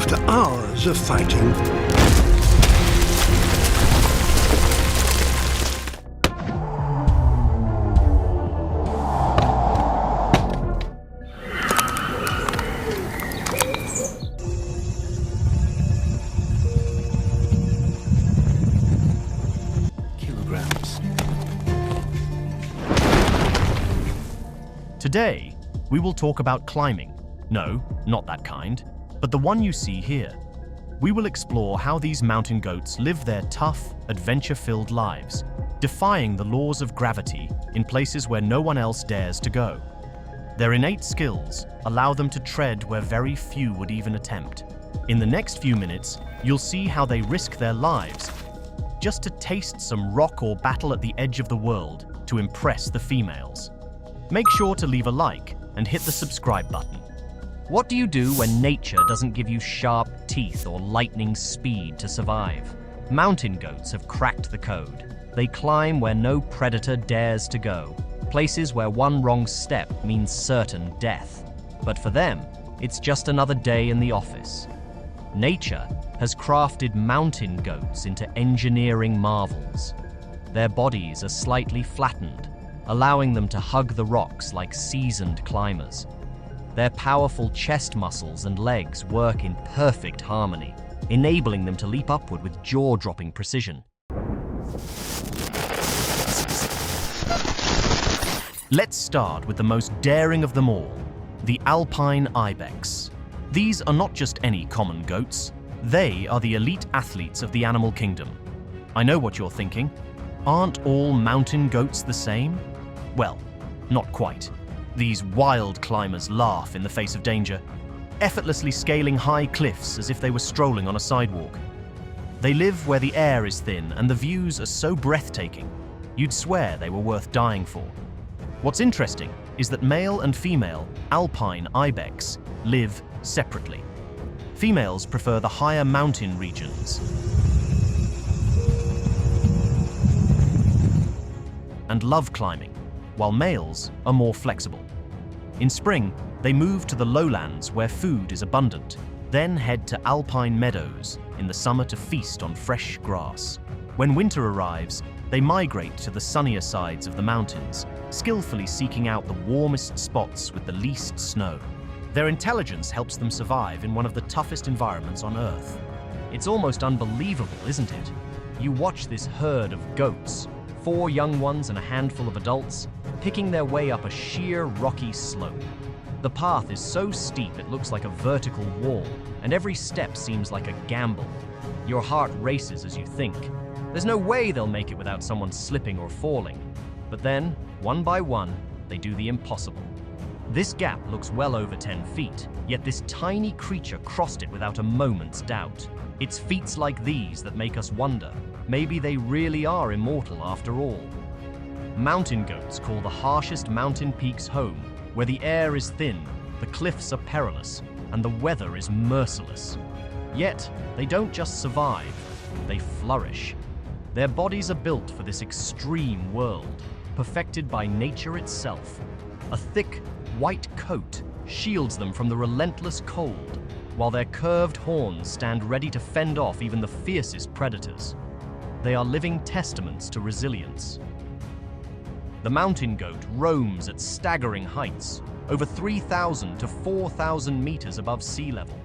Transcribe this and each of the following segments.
After hours of fighting, Today, we will talk about climbing. No, not that kind, but the one you see here. We will explore how these mountain goats live their tough, adventure-filled lives, defying the laws of gravity in places where no one else dares to go. Their innate skills allow them to tread where very few would even attempt. In the next few minutes, you'll see how they risk their lives just to taste some rock or battle at the edge of the world to impress the females. Make sure to leave a like and hit the subscribe button. What do you do when nature doesn't give you sharp teeth or lightning speed to survive? Mountain goats have cracked the code. They climb where no predator dares to go, places where one wrong step means certain death. But for them, it's just another day in the office. Nature has crafted mountain goats into engineering marvels. Their bodies are slightly flattened, allowing them to hug the rocks like seasoned climbers. Their powerful chest muscles and legs work in perfect harmony, enabling them to leap upward with jaw-dropping precision. Let's start with the most daring of them all, the alpine ibex. These are not just any common goats, they are the elite athletes of the animal kingdom. I know what you're thinking. Aren't all mountain goats the same? Well, not quite. These wild climbers laugh in the face of danger, effortlessly scaling high cliffs as if they were strolling on a sidewalk. They live where the air is thin and the views are so breathtaking, you'd swear they were worth dying for. What's interesting is that male and female alpine ibex live separately. Females prefer the higher mountain regions and love climbing, while males are more flexible. In spring, they move to the lowlands where food is abundant, then head to alpine meadows in the summer to feast on fresh grass. When winter arrives, they migrate to the sunnier sides of the mountains, skillfully seeking out the warmest spots with the least snow. Their intelligence helps them survive in one of the toughest environments on Earth. It's almost unbelievable, isn't it? You watch this herd of goats, 4 young ones and a handful of adults, picking their way up a sheer rocky slope. The path is so steep it looks like a vertical wall, and every step seems like a gamble. Your heart races as you think. There's no way they'll make it without someone slipping or falling. But then, one by one, they do the impossible. This gap looks well over 10 feet, yet this tiny creature crossed it without a moment's doubt. It's feats like these that make us wonder, maybe they really are immortal after all. Mountain goats call the harshest mountain peaks home, where the air is thin, the cliffs are perilous, and the weather is merciless. Yet, they don't just survive, they flourish. Their bodies are built for this extreme world, perfected by nature itself. A thick, white coat shields them from the relentless cold, while their curved horns stand ready to fend off even the fiercest predators. They are living testaments to resilience. The mountain goat roams at staggering heights, over 3,000 to 4,000 meters above sea level.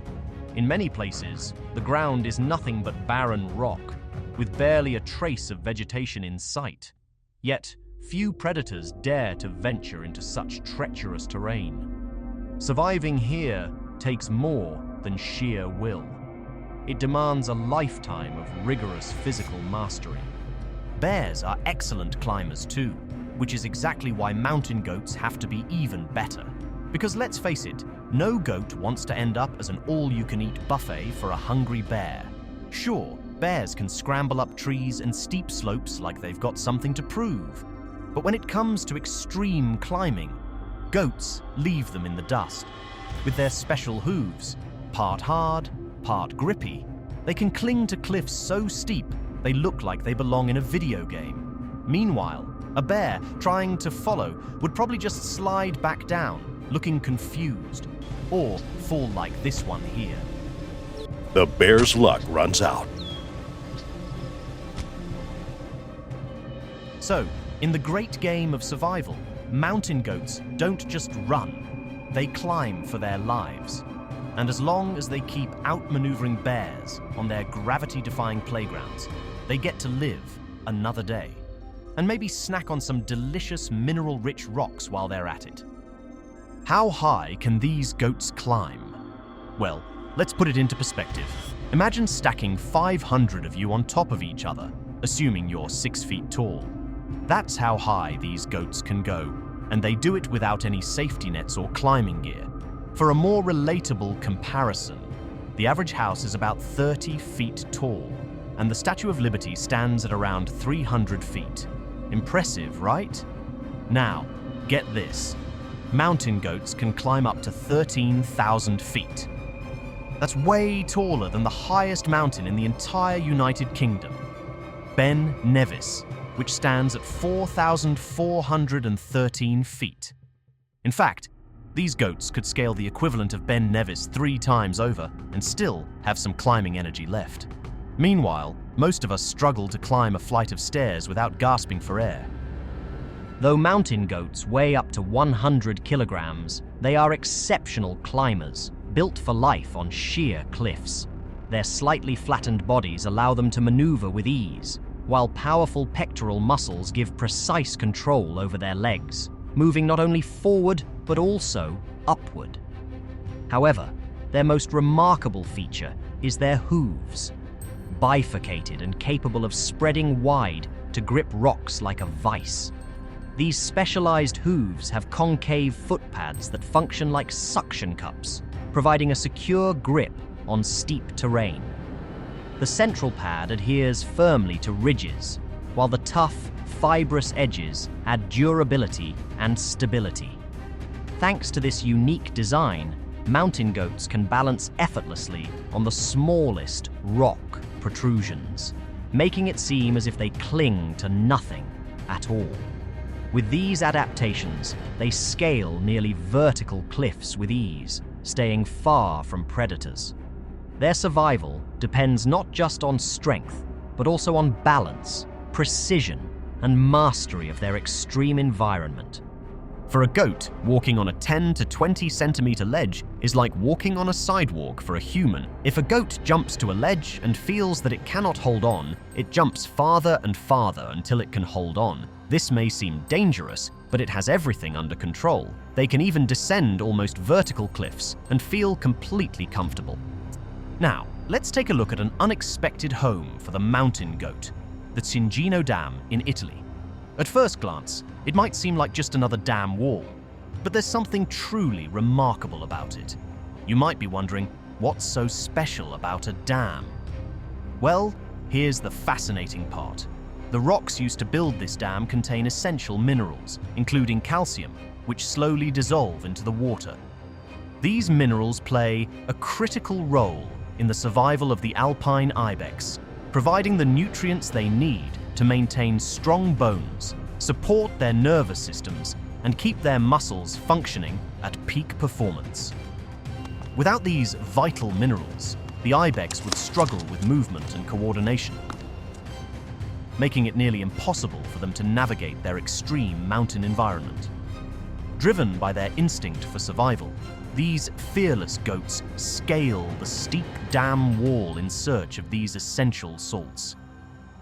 In many places, the ground is nothing but barren rock, with barely a trace of vegetation in sight. Yet, few predators dare to venture into such treacherous terrain. Surviving here takes more than sheer will. It demands a lifetime of rigorous physical mastery. Bears are excellent climbers too, which is exactly why mountain goats have to be even better. Because let's face it, no goat wants to end up as an all-you-can-eat buffet for a hungry bear. Sure, bears can scramble up trees and steep slopes like they've got something to prove. But when it comes to extreme climbing, goats leave them in the dust. With their special hooves, part hard, part grippy, they can cling to cliffs so steep they look like they belong in a video game. Meanwhile, a bear trying to follow would probably just slide back down, looking confused, or fall like this one here. the bear's luck runs out. So, in the great game of survival, mountain goats don't just run, they climb for their lives. And as long as they keep outmaneuvering bears on their gravity-defying playgrounds, they get to live another day. And maybe snack on some delicious mineral-rich rocks while they're at it. How high can these goats climb? Well, let's put it into perspective. Imagine stacking 500 of you on top of each other, assuming you're 6 feet tall. That's how high these goats can go, and they do it without any safety nets or climbing gear. For a more relatable comparison, the average house is about 30 feet tall, and the Statue of Liberty stands at around 300 feet. Impressive, right? Now, get this. Mountain goats can climb up to 13,000 feet. That's way taller than the highest mountain in the entire United Kingdom, Ben Nevis, which stands at 4,413 feet. In fact, these goats could scale the equivalent of Ben Nevis 3 times over and still have some climbing energy left. Meanwhile, most of us struggle to climb a flight of stairs without gasping for air. Though mountain goats weigh up to 100 kilograms, they are exceptional climbers, built for life on sheer cliffs. Their slightly flattened bodies allow them to maneuver with ease, while powerful pectoral muscles give precise control over their legs, moving not only forward but also upward. However, their most remarkable feature is their hooves, bifurcated and capable of spreading wide to grip rocks like a vice. These specialized hooves have concave footpads that function like suction cups, providing a secure grip on steep terrain. The central pad adheres firmly to ridges, while the tough, fibrous edges add durability and stability. Thanks to this unique design, mountain goats can balance effortlessly on the smallest rock protrusions, making it seem as if they cling to nothing at all. With these adaptations, they scale nearly vertical cliffs with ease, staying far from predators. Their survival depends not just on strength, but also on balance, precision, and mastery of their extreme environment. For a goat, walking on a 10 to 20 centimeter ledge is like walking on a sidewalk for a human. If a goat jumps to a ledge and feels that it cannot hold on, it jumps farther and farther until it can hold on. This may seem dangerous, but it has everything under control. They can even descend almost vertical cliffs and feel completely comfortable. Now, let's take a look at an unexpected home for the mountain goat, the Cingino Dam in Italy. At first glance, it might seem like just another dam wall, but there's something truly remarkable about it. You might be wondering, what's so special about a dam? Well, here's the fascinating part. The rocks used to build this dam contain essential minerals, including calcium, which slowly dissolve into the water. These minerals play a critical role in the survival of the alpine ibex, providing the nutrients they need to maintain strong bones, support their nervous systems, and keep their muscles functioning at peak performance. Without these vital minerals, the ibex would struggle with movement and coordination, making it nearly impossible for them to navigate their extreme mountain environment. Driven by their instinct for survival, these fearless goats scale the steep dam wall in search of these essential salts.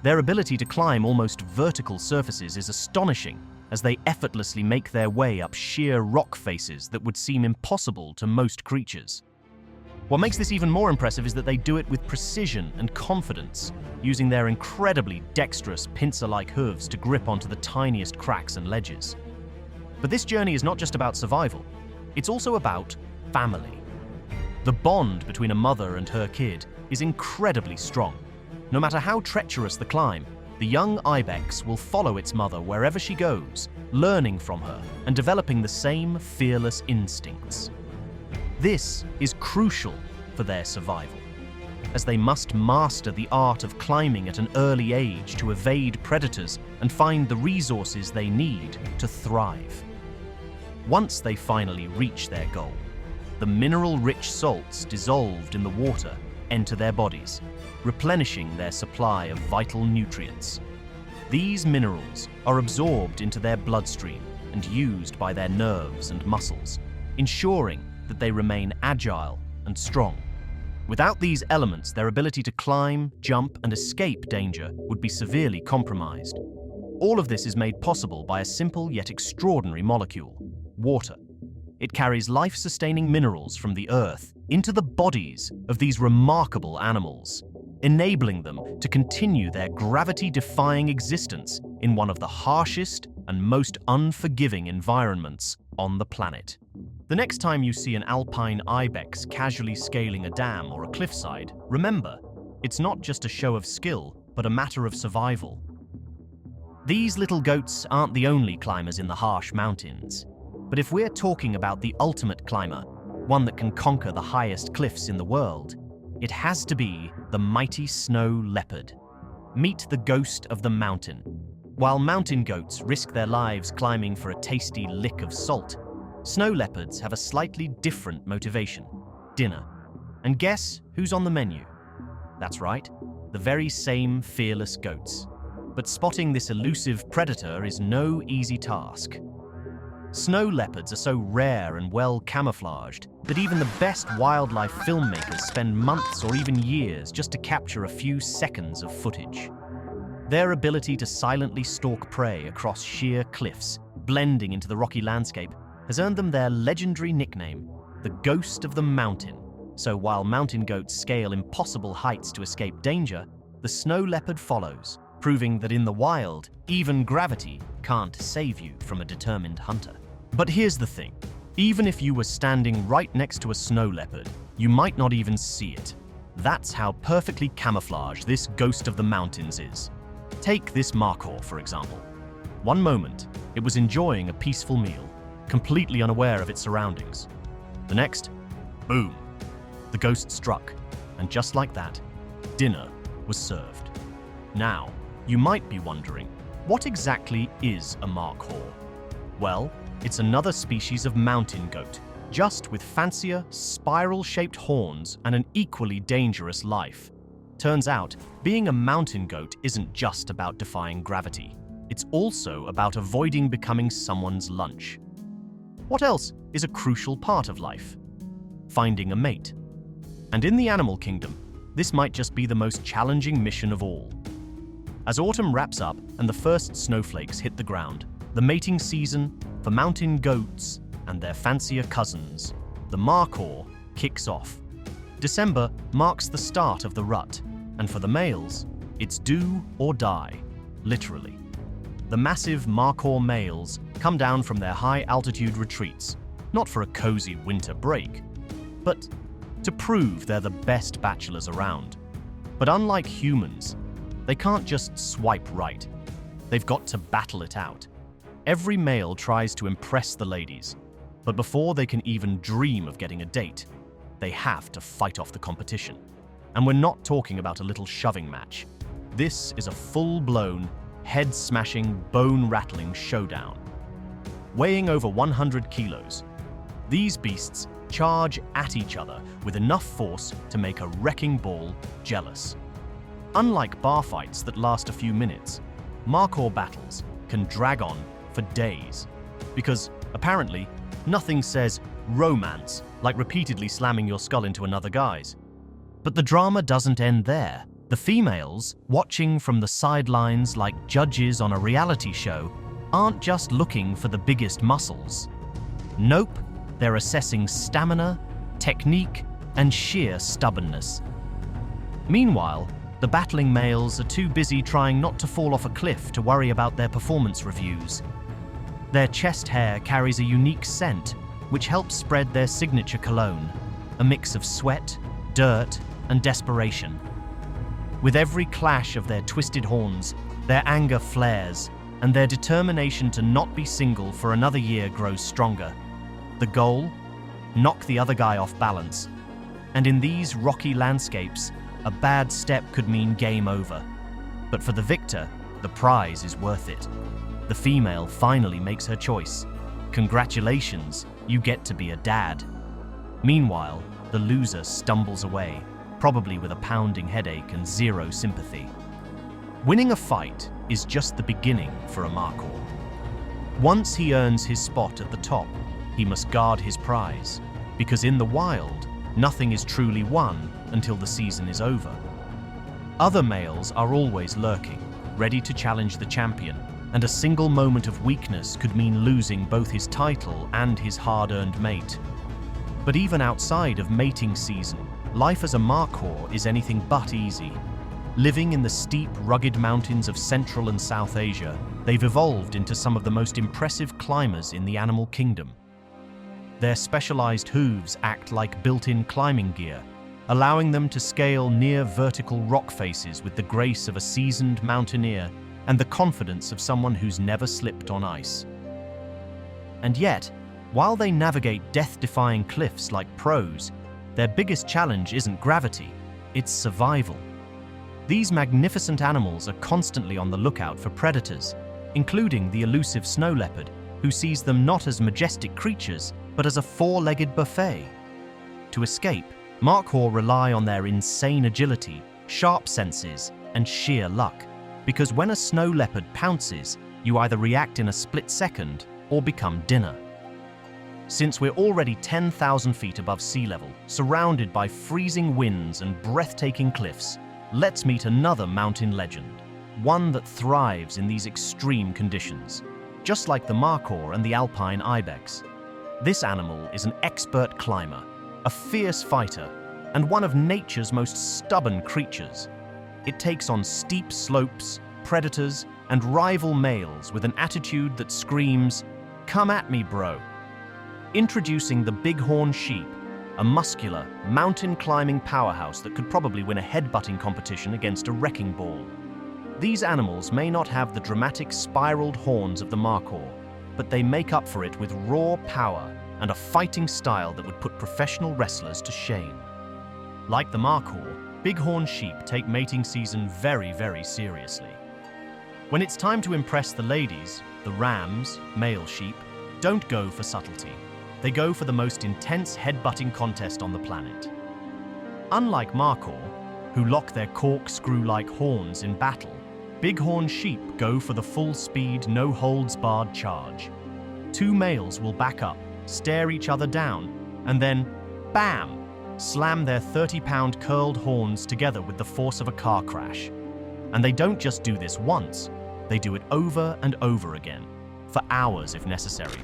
Their ability to climb almost vertical surfaces is astonishing, as they effortlessly make their way up sheer rock faces that would seem impossible to most creatures. What makes this even more impressive is that they do it with precision and confidence, using their incredibly dexterous pincer-like hooves to grip onto the tiniest cracks and ledges. But this journey is not just about survival, it's also about family. The bond between a mother and her kid is incredibly strong. No matter how treacherous the climb, the young ibex will follow its mother wherever she goes, learning from her and developing the same fearless instincts. This is crucial for their survival, as they must master the art of climbing at an early age to evade predators and find the resources they need to thrive. Once they finally reach their goal, the mineral-rich salts dissolved in the water enter their bodies, replenishing their supply of vital nutrients. These minerals are absorbed into their bloodstream and used by their nerves and muscles, ensuring that they remain agile and strong. Without these elements, their ability to climb, jump, and escape danger would be severely compromised. All of this is made possible by a simple yet extraordinary molecule: water. It carries life-sustaining minerals from the earth into the bodies of these remarkable animals, enabling them to continue their gravity-defying existence in one of the harshest and most unforgiving environments on the planet. The next time you see an alpine ibex casually scaling a dam or a cliffside, remember, it's not just a show of skill, but a matter of survival. These little goats aren't the only climbers in the harsh mountains. But if we're talking about the ultimate climber, one that can conquer the highest cliffs in the world, it has to be the mighty snow leopard. Meet the ghost of the mountain. While mountain goats risk their lives climbing for a tasty lick of salt, snow leopards have a slightly different motivation: dinner. And guess who's on the menu? That's right, the very same fearless goats. But spotting this elusive predator is no easy task. Snow leopards are so rare and well camouflaged that even the best wildlife filmmakers spend months or even years just to capture a few seconds of footage. Their ability to silently stalk prey across sheer cliffs, blending into the rocky landscape, has earned them their legendary nickname, the Ghost of the Mountain. So while mountain goats scale impossible heights to escape danger, the snow leopard follows, proving that in the wild, even gravity can't save you from a determined hunter. But here's the thing. Even if you were standing right next to a snow leopard, you might not even see it. That's how perfectly camouflaged this ghost of the mountains is. Take this Markhor, for example. One moment, it was enjoying a peaceful meal, completely unaware of its surroundings. The next, boom, the ghost struck, and just like that, dinner was served. Now, you might be wondering, what exactly is a Markhor? Well, it's another species of mountain goat, just with fancier, spiral-shaped horns and an equally dangerous life. Turns out, being a mountain goat isn't just about defying gravity. It's also about avoiding becoming someone's lunch. What else is a crucial part of life? Finding a mate. And in the animal kingdom, this might just be the most challenging mission of all. As autumn wraps up and the first snowflakes hit the ground, the mating season for mountain goats and their fancier cousins, the Markhor, kicks off. December marks the start of the rut, and for the males, it's do or die, literally. The massive Markhor males come down from their high-altitude retreats, not for a cozy winter break, but to prove they're the best bachelors around. But unlike humans, they can't just swipe right. They've got to battle it out. Every male tries to impress the ladies, but before they can even dream of getting a date, they have to fight off the competition. And we're not talking about a little shoving match. This is a full-blown, head-smashing, bone-rattling showdown. Weighing over 100 kilos, these beasts charge at each other with enough force to make a wrecking ball jealous. Unlike bar fights that last a few minutes, Markhor battles can drag on for days, because apparently nothing says romance like repeatedly slamming your skull into another guy's. But the drama doesn't end there. The females, watching from the sidelines like judges on a reality show, aren't just looking for the biggest muscles. Nope, they're assessing stamina, technique, and sheer stubbornness. Meanwhile, the battling males are too busy trying not to fall off a cliff to worry about their performance reviews. Their chest hair carries a unique scent, which helps spread their signature cologne, a mix of sweat, dirt, and desperation. With every clash of their twisted horns, their anger flares, and their determination to not be single for another year grows stronger. The goal? Knock the other guy off balance. And in these rocky landscapes, a bad step could mean game over. But for the victor, the prize is worth it. The female finally makes her choice. Congratulations, you get to be a dad. Meanwhile, the loser stumbles away, probably with a pounding headache and zero sympathy. Winning a fight is just the beginning for a Markhor. Once he earns his spot at the top, he must guard his prize, because in the wild, nothing is truly won until the season is over. Other males are always lurking, ready to challenge the champion, and a single moment of weakness could mean losing both his title and his hard-earned mate. But even outside of mating season, life as a Markhor is anything but easy. Living in the steep, rugged mountains of Central and South Asia, they've evolved into some of the most impressive climbers in the animal kingdom. Their specialized hooves act like built-in climbing gear, allowing them to scale near vertical rock faces with the grace of a seasoned mountaineer and the confidence of someone who's never slipped on ice. And yet, while they navigate death-defying cliffs like pros, their biggest challenge isn't gravity, it's survival. These magnificent animals are constantly on the lookout for predators, including the elusive snow leopard, who sees them not as majestic creatures, but as a four-legged buffet. To escape, Markhor rely on their insane agility, sharp senses, and sheer luck, because when a snow leopard pounces, you either react in a split second or become dinner. Since we're already 10,000 feet above sea level, surrounded by freezing winds and breathtaking cliffs, let's meet another mountain legend, one that thrives in these extreme conditions. Just like the Markhor and the alpine ibex, this animal is an expert climber, a fierce fighter, and one of nature's most stubborn creatures. It takes on steep slopes, predators, and rival males with an attitude that screams, "Come at me, bro." Introducing the bighorn sheep, a muscular, mountain-climbing powerhouse that could probably win a headbutting competition against a wrecking ball. These animals may not have the dramatic spiraled horns of the Markhor, but they make up for it with raw power and a fighting style that would put professional wrestlers to shame. Like the Markhor, bighorn sheep take mating season very, very seriously. When it's time to impress the ladies, the rams, male sheep, don't go for subtlety. They go for the most intense headbutting contest on the planet. Unlike Markhor, who lock their corkscrew-like horns in battle, bighorn sheep go for the full-speed, no-holds-barred charge. Two males will back up, stare each other down, and then, bam, slam their 30-pound curled horns together with the force of a car crash. And they don't just do this once, they do it over and over again, for hours if necessary.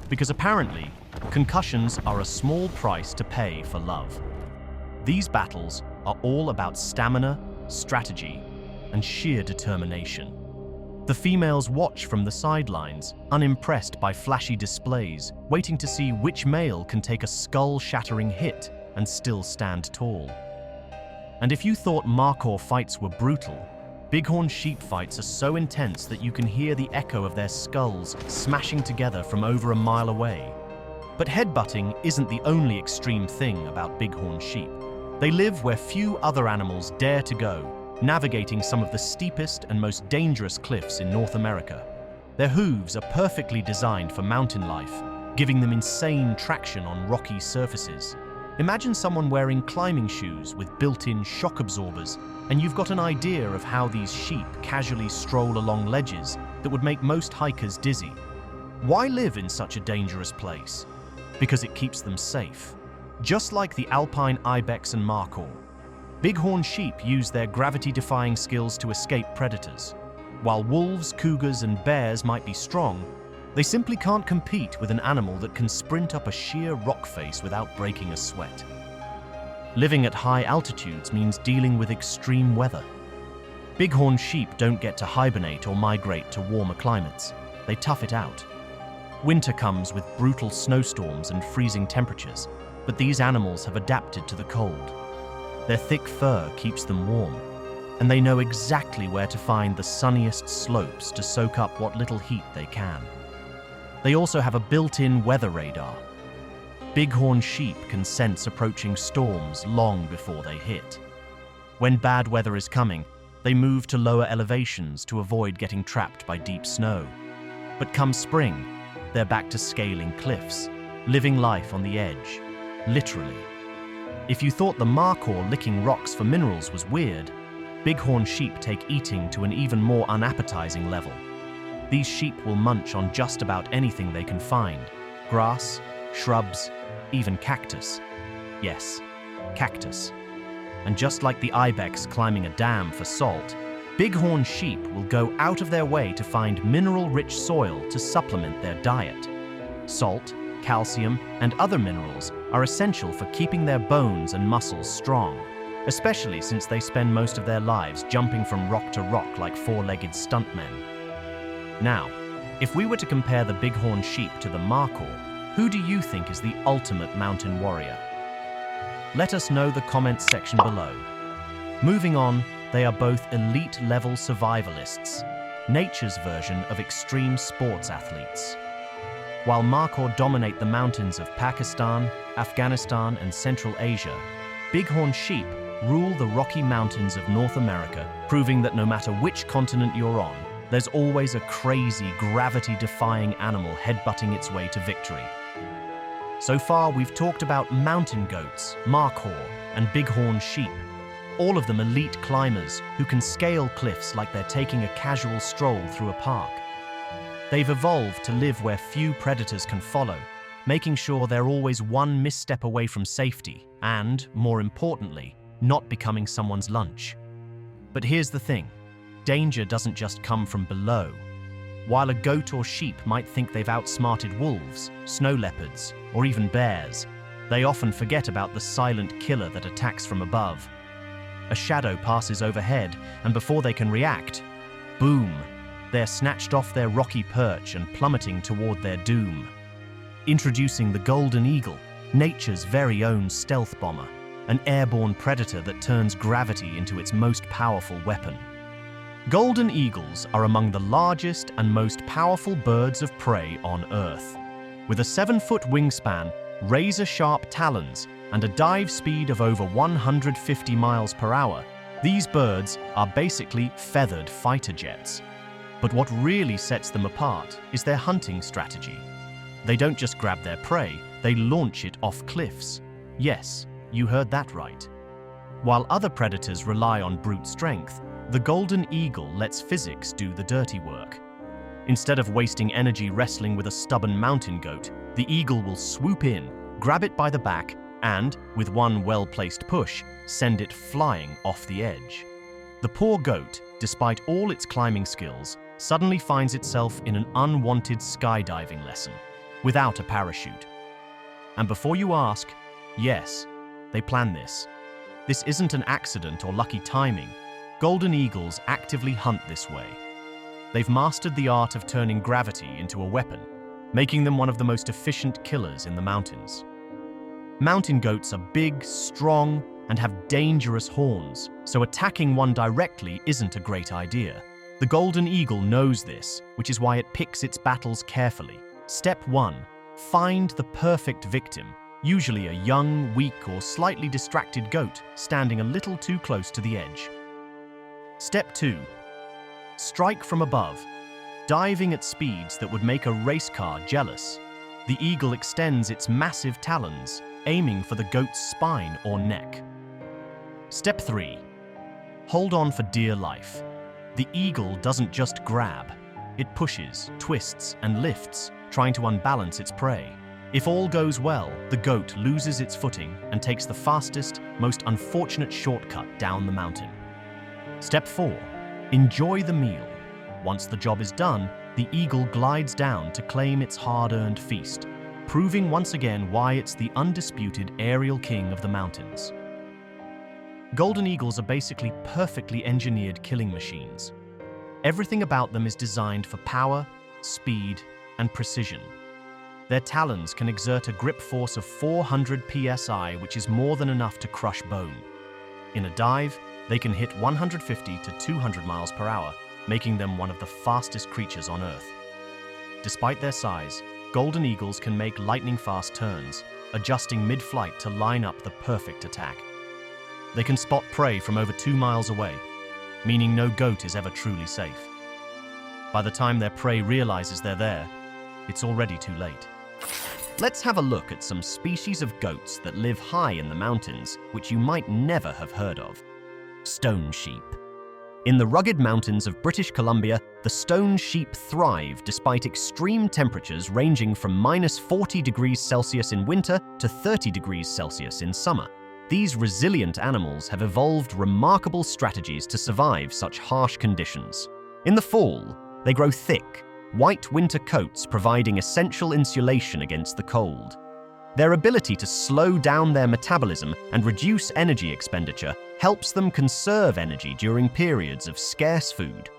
Because apparently, concussions are a small price to pay for love. These battles are all about stamina, strategy, and sheer determination. The females watch from the sidelines, unimpressed by flashy displays, waiting to see which male can take a skull-shattering hit and still stand tall. And if you thought Markhor fights were brutal, bighorn sheep fights are so intense that you can hear the echo of their skulls smashing together from over a mile away. But headbutting isn't the only extreme thing about bighorn sheep. They live where few other animals dare to go, navigating some of the steepest and most dangerous cliffs in North America. Their hooves are perfectly designed for mountain life, giving them insane traction on rocky surfaces. Imagine someone wearing climbing shoes with built-in shock absorbers, and you've got an idea of how these sheep casually stroll along ledges that would make most hikers dizzy. Why live in such a dangerous place? Because it keeps them safe. Just like the alpine ibex and Markhor, bighorn sheep use their gravity-defying skills to escape predators. While wolves, cougars, and bears might be strong, they simply can't compete with an animal that can sprint up a sheer rock face without breaking a sweat. Living at high altitudes means dealing with extreme weather. Bighorn sheep don't get to hibernate or migrate to warmer climates. They tough it out. Winter comes with brutal snowstorms and freezing temperatures, but these animals have adapted to the cold. Their thick fur keeps them warm, and they know exactly where to find the sunniest slopes to soak up what little heat they can. They also have a built-in weather radar. Bighorn sheep can sense approaching storms long before they hit. When bad weather is coming, they move to lower elevations to avoid getting trapped by deep snow. But come spring, they're back to scaling cliffs, living life on the edge, literally. If you thought the Markhor licking rocks for minerals was weird, bighorn sheep take eating to an even more unappetizing level. These sheep will munch on just about anything they can find: grass, shrubs, even cactus. Yes, cactus. And just like the ibex climbing a dam for salt, bighorn sheep will go out of their way to find mineral-rich soil to supplement their diet. Salt, calcium, and other minerals are essential for keeping their bones and muscles strong, especially since they spend most of their lives jumping from rock to rock like four-legged stuntmen. Now, if we were to compare the bighorn sheep to the Markhor, who do you think is the ultimate mountain warrior? Let us know in the comments section below. Moving on, they are both elite-level survivalists, nature's version of extreme sports athletes. While Markhor dominate the mountains of Pakistan, Afghanistan, and Central Asia, bighorn sheep rule the Rocky Mountains of North America, proving that no matter which continent you're on, there's always a crazy, gravity-defying animal headbutting its way to victory. So far, we've talked about mountain goats, Markhor, and bighorn sheep, all of them elite climbers who can scale cliffs like they're taking a casual stroll through a park. They've evolved to live where few predators can follow, making sure they're always one misstep away from safety and, more importantly, not becoming someone's lunch. But here's the thing. Danger doesn't just come from below. While a goat or sheep might think they've outsmarted wolves, snow leopards, or even bears, they often forget about the silent killer that attacks from above. A shadow passes overhead, and before they can react, boom, they're snatched off their rocky perch and plummeting toward their doom. Introducing the golden eagle, nature's very own stealth bomber, an airborne predator that turns gravity into its most powerful weapon. Golden eagles are among the largest and most powerful birds of prey on Earth. With a 7-foot wingspan, razor-sharp talons, and a dive speed of over 150 miles per hour, these birds are basically feathered fighter jets. But what really sets them apart is their hunting strategy. They don't just grab their prey, they launch it off cliffs. Yes, you heard that right. While other predators rely on brute strength, the golden eagle lets physics do the dirty work. Instead of wasting energy wrestling with a stubborn mountain goat, the eagle will swoop in, grab it by the back, and, with one well-placed push, send it flying off the edge. The poor goat, despite all its climbing skills, suddenly finds itself in an unwanted skydiving lesson, without a parachute. And before you ask, yes, they plan this. This isn't an accident or lucky timing. Golden eagles actively hunt this way. They've mastered the art of turning gravity into a weapon, making them one of the most efficient killers in the mountains. Mountain goats are big, strong, and have dangerous horns, so attacking one directly isn't a great idea. The golden eagle knows this, which is why it picks its battles carefully. Step 1. Find the perfect victim, usually a young, weak, or slightly distracted goat standing a little too close to the edge. Step 2. Strike from above, diving at speeds that would make a race car jealous. The eagle extends its massive talons, aiming for the goat's spine or neck. Step 3. Hold on for dear life. The eagle doesn't just grab. It pushes, twists, and lifts, trying to unbalance its prey. If all goes well, the goat loses its footing and takes the fastest, most unfortunate shortcut down the mountain. Step 4. Enjoy the meal. Once the job is done, the eagle glides down to claim its hard-earned feast, proving once again why it's the undisputed aerial king of the mountains. Golden eagles are basically perfectly engineered killing machines. Everything about them is designed for power, speed, and precision. Their talons can exert a grip force of 400 psi, which is more than enough to crush bone. In a dive, they can hit 150 to 200 miles per hour, making them one of the fastest creatures on Earth. Despite their size, golden eagles can make lightning-fast turns, adjusting mid-flight to line up the perfect attack. They can spot prey from over 2 miles away, meaning no goat is ever truly safe. By the time their prey realizes they're there, it's already too late. Let's have a look at some species of goats that live high in the mountains, which you might never have heard of. Stone sheep. In the rugged mountains of British Columbia, the stone sheep thrive despite extreme temperatures ranging from -40 degrees Celsius in winter to 30 degrees Celsius in summer. These resilient animals have evolved remarkable strategies to survive such harsh conditions. In the fall, they grow thick, white winter coats providing essential insulation against the cold. Their ability to slow down their metabolism and reduce energy expenditure helps them conserve energy during periods of scarce food.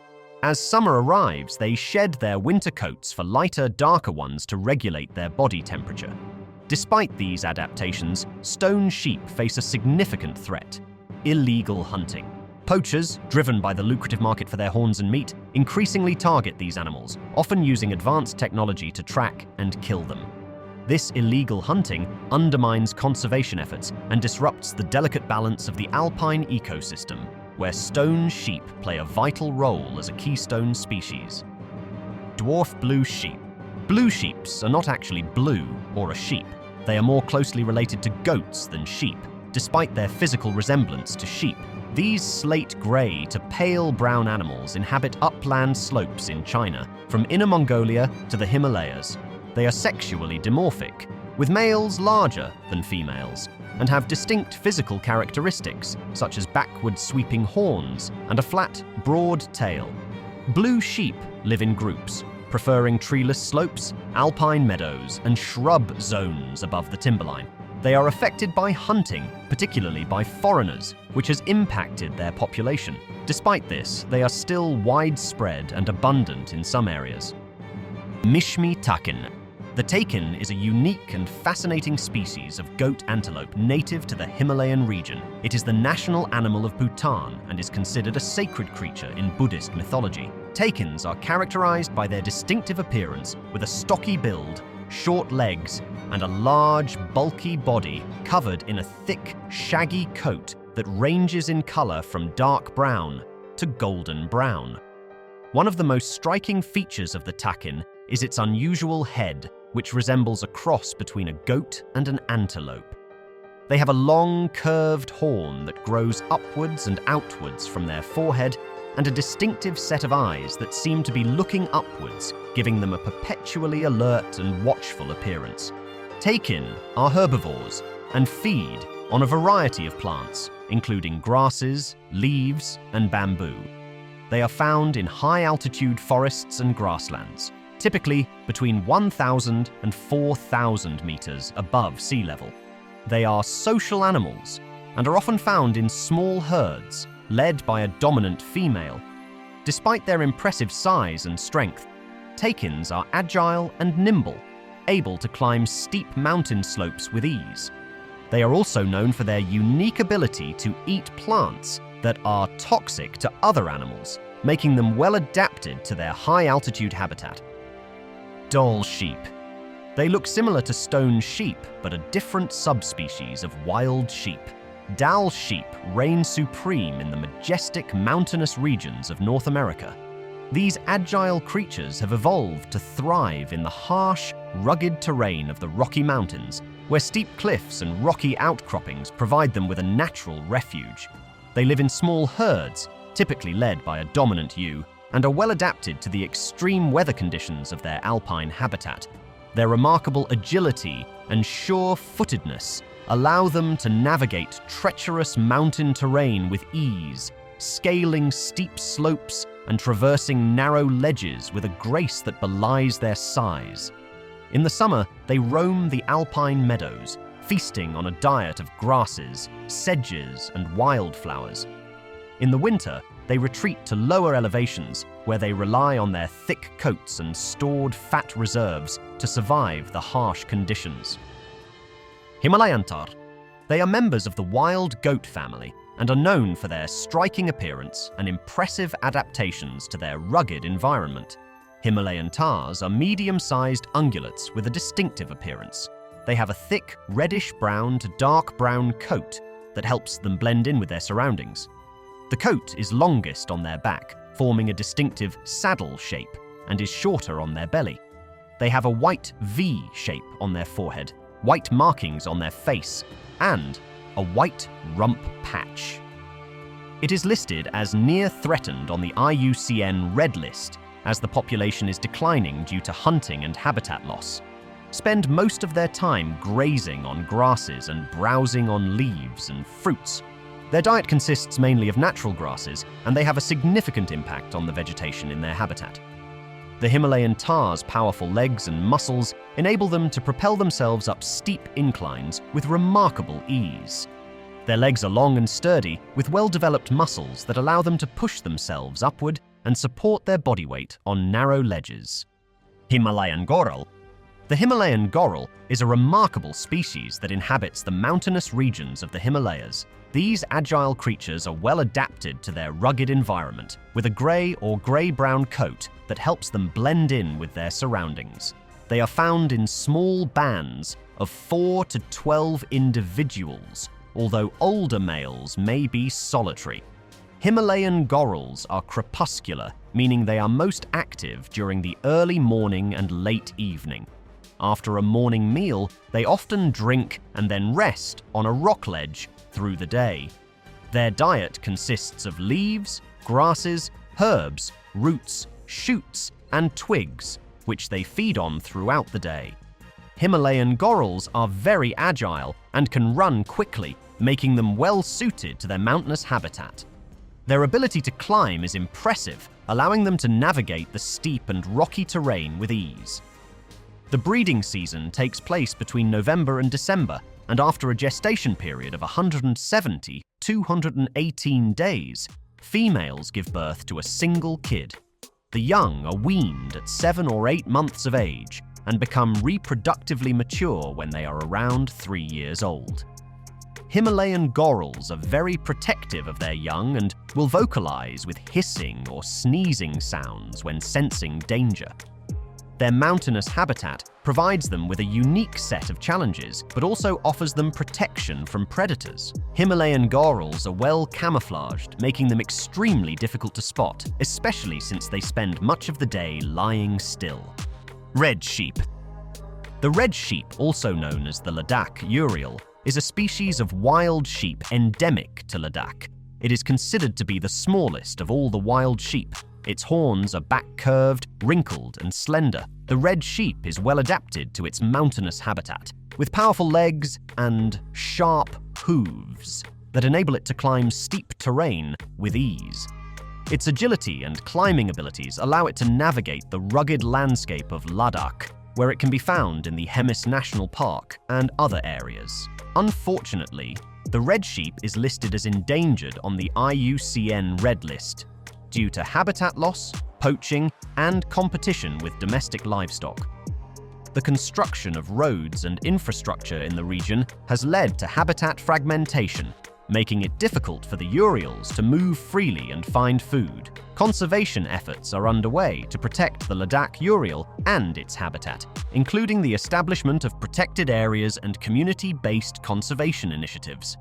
As summer arrives, they shed their winter coats for lighter, darker ones to regulate their body temperature. Despite these adaptations, stone sheep face a significant threat: illegal hunting. Poachers, driven by the lucrative market for their horns and meat, increasingly target these animals, often using advanced technology to track and kill them. This illegal hunting undermines conservation efforts and disrupts the delicate balance of the alpine ecosystem, where stone sheep play a vital role as a keystone species. Dwarf blue sheep. Blue sheeps are not actually blue or a sheep. They are more closely related to goats than sheep, despite their physical resemblance to sheep. These slate gray to pale brown animals inhabit upland slopes in China, from Inner Mongolia to the Himalayas. They are sexually dimorphic, with males larger than females, and have distinct physical characteristics, such as backward sweeping horns and a flat, broad tail. Blue sheep live in groups, preferring treeless slopes, alpine meadows, and shrub zones above the timberline. They are affected by hunting, particularly by foreigners, which has impacted their population. Despite this, they are still widespread and abundant in some areas. Takin. The takin is a unique and fascinating species of goat antelope native to the Himalayan region. It is the national animal of Bhutan and is considered a sacred creature in Buddhist mythology. Takins are characterized by their distinctive appearance with a stocky build, short legs, and a large, bulky body covered in a thick, shaggy coat that ranges in color from dark brown to golden brown. One of the most striking features of the takin is its unusual head, which resembles a cross between a goat and an antelope. They have a long, curved horn that grows upwards and outwards from their forehead, and a distinctive set of eyes that seem to be looking upwards, giving them a perpetually alert and watchful appearance. Takin are herbivores and feed on a variety of plants, including grasses, leaves, and bamboo. They are found in high-altitude forests and grasslands, typically between 1,000 and 4,000 meters above sea level. They are social animals and are often found in small herds, led by a dominant female. Despite their impressive size and strength, takins are agile and nimble, able to climb steep mountain slopes with ease. They are also known for their unique ability to eat plants that are toxic to other animals, making them well adapted to their high-altitude habitat. Dall sheep. They look similar to stone sheep, but a different subspecies of wild sheep. Dall sheep reign supreme in the majestic mountainous regions of North America. These agile creatures have evolved to thrive in the harsh, rugged terrain of the Rocky Mountains, where steep cliffs and rocky outcroppings provide them with a natural refuge. They live in small herds, typically led by a dominant ewe, and are well adapted to the extreme weather conditions of their alpine habitat. Their remarkable agility and sure-footedness allow them to navigate treacherous mountain terrain with ease, scaling steep slopes and traversing narrow ledges with a grace that belies their size. In the summer, they roam the alpine meadows, feasting on a diet of grasses, sedges, and wildflowers. In the winter, they retreat to lower elevations where they rely on their thick coats and stored fat reserves to survive the harsh conditions. Himalayan tahr. They are members of the wild goat family and are known for their striking appearance and impressive adaptations to their rugged environment. Himalayan tahrs are medium-sized ungulates with a distinctive appearance. They have a thick, reddish-brown to dark brown coat that helps them blend in with their surroundings. The coat is longest on their back, forming a distinctive saddle shape, and is shorter on their belly. They have a white V shape on their forehead, white markings on their face, and a white rump patch. It is listed as near threatened on the IUCN Red List, as the population is declining due to hunting and habitat loss. Spend most of their time grazing on grasses and browsing on leaves and fruits. Their diet consists mainly of natural grasses, and they have a significant impact on the vegetation in their habitat. The Himalayan tahr's powerful legs and muscles enable them to propel themselves up steep inclines with remarkable ease. Their legs are long and sturdy, with well-developed muscles that allow them to push themselves upward and support their body weight on narrow ledges. Himalayan goral. The Himalayan goral is a remarkable species that inhabits the mountainous regions of the Himalayas. These agile creatures are well adapted to their rugged environment, with a grey or grey-brown coat that helps them blend in with their surroundings. They are found in small bands of 4 to 12 individuals, although older males may be solitary. Himalayan gorals are crepuscular, meaning they are most active during the early morning and late evening. After a morning meal, they often drink and then rest on a rock ledge through the day. Their diet consists of leaves, grasses, herbs, roots, shoots, and twigs, which they feed on throughout the day. Himalayan gorals are very agile and can run quickly, making them well suited to their mountainous habitat. Their ability to climb is impressive, allowing them to navigate the steep and rocky terrain with ease. The breeding season takes place between November and December, and after a gestation period of 170 to 218 days, females give birth to a single kid. The young are weaned at 7 or 8 months of age and become reproductively mature when they are around 3 years old. Himalayan gorals are very protective of their young and will vocalize with hissing or sneezing sounds when sensing danger. Their mountainous habitat provides them with a unique set of challenges, but also offers them protection from predators. Himalayan gorals are well camouflaged, making them extremely difficult to spot, especially since they spend much of the day lying still. Red sheep. The red sheep, also known as the Ladakh urial, is a species of wild sheep endemic to Ladakh. It is considered to be the smallest of all the wild sheep. Its horns are back-curved, wrinkled, and slender. The red sheep is well adapted to its mountainous habitat, with powerful legs and sharp hooves that enable it to climb steep terrain with ease. Its agility and climbing abilities allow it to navigate the rugged landscape of Ladakh, where it can be found in the Hemis National Park and other areas. Unfortunately, the red sheep is listed as endangered on the IUCN Red List due to habitat loss, poaching, and competition with domestic livestock. The construction of roads and infrastructure in the region has led to habitat fragmentation, making it difficult for the urials to move freely and find food. Conservation efforts are underway to protect the Ladakh urial and its habitat, including the establishment of protected areas and community-based conservation initiatives.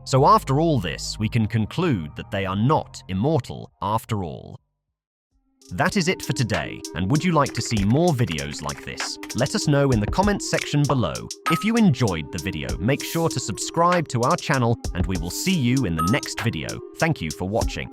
So after all this, we can conclude that they are not immortal after all. That is it for today, and would you like to see more videos like this? Let us know in the comments section below. If you enjoyed the video, make sure to subscribe to our channel, and we will see you in the next video. Thank you for watching.